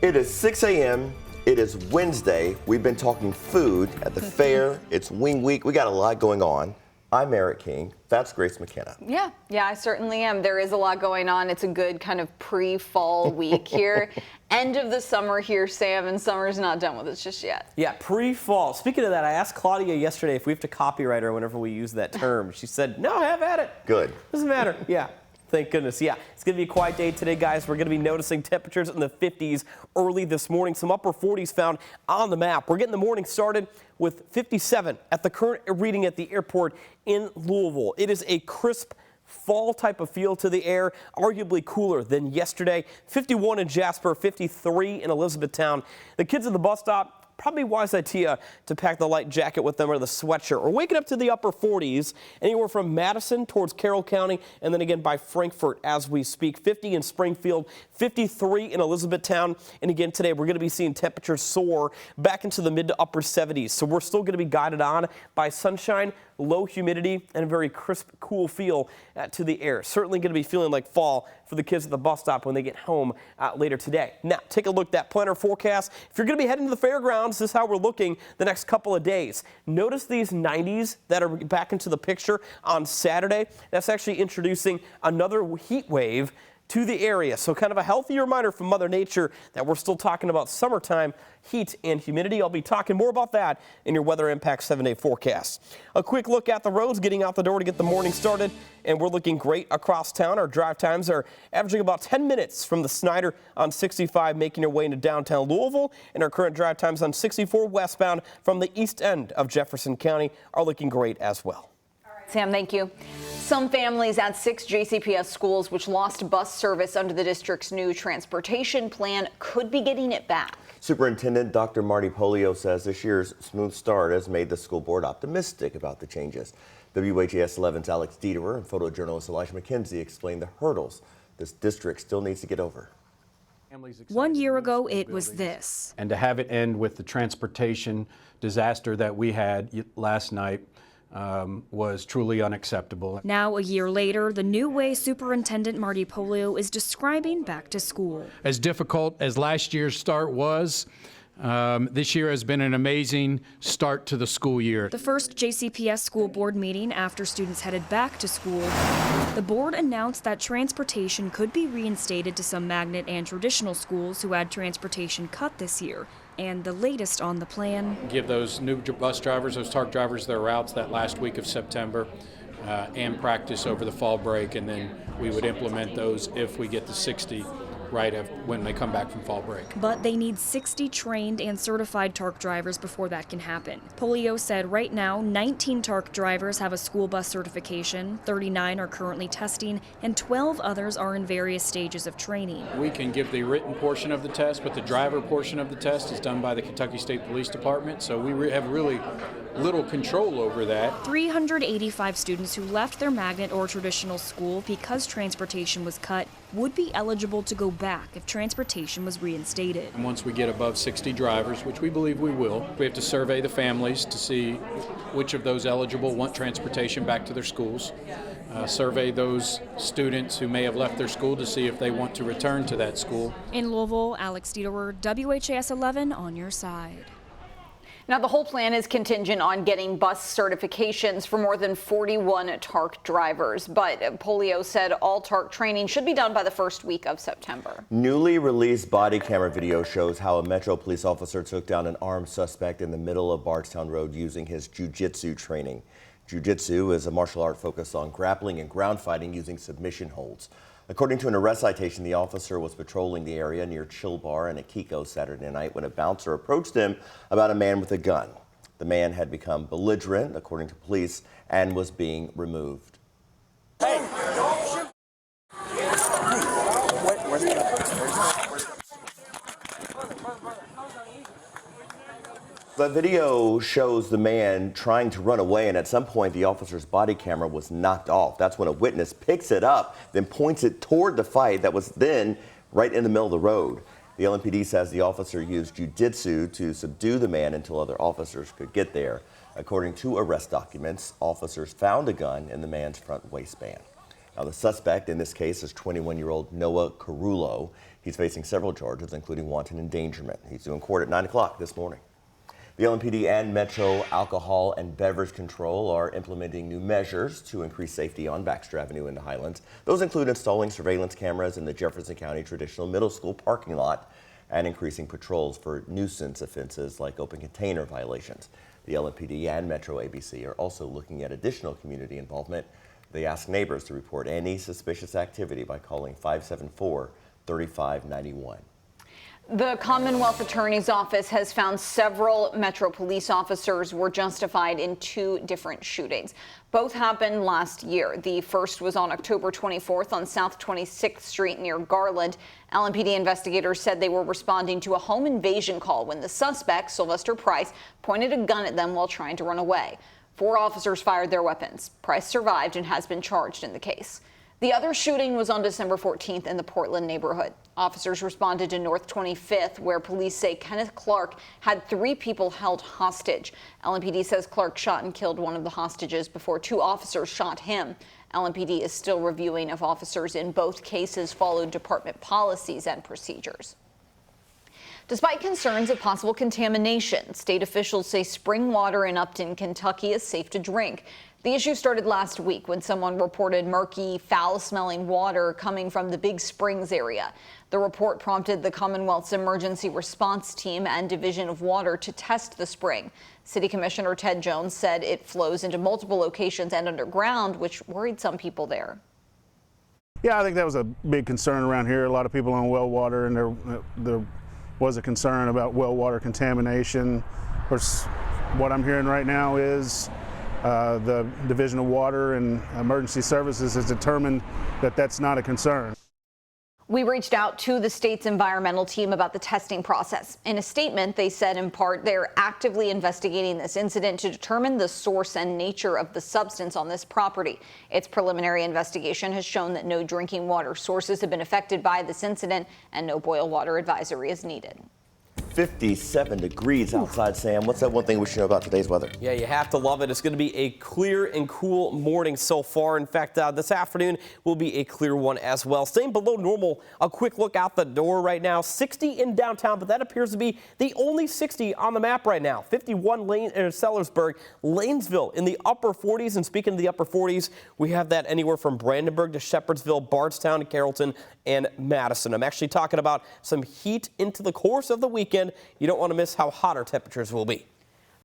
It is 6 a.m. It is Wednesday. We've been talking food at the fair. It's Wing Week. We got a lot going on. I'm Eric King. That's Grace McKenna. Yeah, I certainly am. There is a lot going on. It's a good kind of pre-fall week here. End of the summer here, Sam, and summer's not done with us just yet. Yeah, pre-fall. Speaking of that, I asked Claudia yesterday if we have to copyright her whenever we use that term. She said, no, have at it. Good. Doesn't matter. Yeah. Thank goodness. Yeah, it's going to be a quiet day today, guys. We're going to be noticing temperatures in the 50s early this morning. Some upper 40s found on the map. We're getting the morning started with 57 at the current reading at the airport in Louisville. It is a crisp fall type of feel to the air, arguably cooler than yesterday. 51 in Jasper, 53 in Elizabethtown. The kids at the bus stop, probably wise idea to pack the light jacket with them or the sweatshirt. We're waking up to the upper 40s, anywhere from Madison towards Carroll County, and then again by Frankfort as we speak. 50 in Springfield, 53 in Elizabethtown. And again today, we're going to be seeing temperatures soar back into the mid to upper 70s. So we're still going to be guided on by sunshine, low humidity, and a very crisp, cool feel to the air. Certainly going to be feeling like fall for the kids at the bus stop when they get home later today. Now, take a look at that planner forecast. If you're going to be heading to the fairgrounds, this is how we're looking the next couple of days. Notice these 90s that are back into the picture on Saturday. That's actually introducing another heat wave to the area. So kind of a healthy reminder from Mother Nature that we're still talking about summertime heat and humidity. I'll be talking more about that in your Weather Impact 7-day forecast. A quick look at the roads getting out the door to get the morning started, and we're looking great across town. Our drive times are averaging about 10 minutes from the Snyder on 65, making your way into downtown Louisville, and our current drive times on 64 westbound from the east end of Jefferson County are looking great as well. Sam, thank you. Some families at 6 JCPS schools which lost bus service under the district's new transportation plan could be getting it back. Superintendent Dr. Marty Polio says this year's smooth start has made the school board optimistic about the changes. WHAS11's Alex Dieterer and photojournalist Elijah McKenzie explained the hurdles this district still needs to get over. 1 year ago, it was this. And to have it end with the transportation disaster that we had last night was truly unacceptable. Now, a year later, the new way Superintendent Marty Polio is describing back to school. As difficult as last year's start was, this year has been an amazing start to the school year. The first JCPS school board meeting after students headed back to school, the board announced that transportation could be reinstated to some magnet and traditional schools who had transportation cut this year. And the latest on the plan: give those new bus drivers, those TARC drivers, their routes that last week of September and practice over the fall break, and then we would implement those if we get to 60 right when they come back from fall break. But they need 60 trained and certified TARC drivers before that can happen. Polio said right now 19 TARC drivers have a school bus certification, 39 are currently testing, and 12 others are in various stages of training. We can give the written portion of the test, but the driver portion of the test is done by the Kentucky State Police Department, so we have really little control over that. 385 students who left their magnet or traditional school because transportation was cut would be eligible to go back if transportation was reinstated. And once we get above 60 drivers, which we believe we will, we have to survey the families to see which of those eligible want transportation back to their schools. Survey those students who may have left their school to see if they want to return to that school. In Louisville, Alex Dieterer, WHAS11 on your side. Now, the whole plan is contingent on getting bus certifications for more than 41 TARC drivers. But Polio said all TARC training should be done by the first week of September. Newly released body camera video shows how a Metro police officer took down an armed suspect in the middle of Bardstown Road using his jiu-jitsu training. Jiu-jitsu is a martial art focused on grappling and ground fighting using submission holds. According to an arrest citation, the officer was patrolling the area near Chill Bar and Akiko Saturday night when a bouncer approached him about a man with a gun. The man had become belligerent, according to police, and was being removed. Hey, don't shoot! The video shows the man trying to run away, and at some point the officer's body camera was knocked off. That's when a witness picks it up, then points it toward the fight that was then right in the middle of the road. The LMPD says the officer used jiu-jitsu to subdue the man until other officers could get there. According to arrest documents, officers found a gun in the man's front waistband. Now, the suspect in this case is 21-year-old Noah Carullo. He's facing several charges, including wanton endangerment. He's due in court at 9 o'clock this morning. The LMPD and Metro Alcohol and Beverage Control are implementing new measures to increase safety on Baxter Avenue in the Highlands. Those include installing surveillance cameras in the Jefferson County Traditional Middle School parking lot and increasing patrols for nuisance offenses like open container violations. The LMPD and Metro ABC are also looking at additional community involvement. They ask neighbors to report any suspicious activity by calling 574-3591. The Commonwealth Attorney's Office has found several Metro police officers were justified in 2 different shootings. Both happened last year. The first was on October 24th on South 26th Street near Garland. LMPD investigators said they were responding to a home invasion call when the suspect, Sylvester Price, pointed a gun at them while trying to run away. 4 officers fired their weapons. Price survived and has been charged in the case. The other shooting was on December 14th in the Portland neighborhood. Officers responded to North 25th, where police say Kenneth Clark had 3 people held hostage. LMPD says Clark shot and killed one of the hostages before 2 officers shot him. LMPD is still reviewing if officers in both cases followed department policies and procedures. Despite concerns of possible contamination, state officials say spring water in Upton, Kentucky is safe to drink. The issue started last week when someone reported murky, foul-smelling water coming from the Big Springs area. The report prompted the Commonwealth's Emergency Response Team and Division of Water to test the spring. City Commissioner Ted Jones said it flows into multiple locations and underground, which worried some people there. Yeah, I think that was a big concern around here. A lot of people on well water, and there was a concern about well water contamination. Of course, what I'm hearing right now is the Division of Water and Emergency Services has determined that that's not a concern. We reached out to the state's environmental team about the testing process. In a statement, they said in part they're actively investigating this incident to determine the source and nature of the substance on this property. Its preliminary investigation has shown that no drinking water sources have been affected by this incident and no boil water advisory is needed. 57 degrees outside, Sam. What's that one thing we should know about today's weather? Yeah, you have to love it. It's going to be a clear and cool morning so far. In fact, this afternoon will be a clear one as well. Staying below normal. A quick look out the door right now. 60 in downtown, but that appears to be the only 60 on the map right now. 51 Sellersburg, Lanesville in the upper 40s. And speaking of the upper 40s, we have that anywhere from Brandenburg to Shepherdsville, Bardstown, Carrollton, and Madison. I'm actually talking about some heat into the course of the weekend. You don't want to miss how hot our temperatures will be.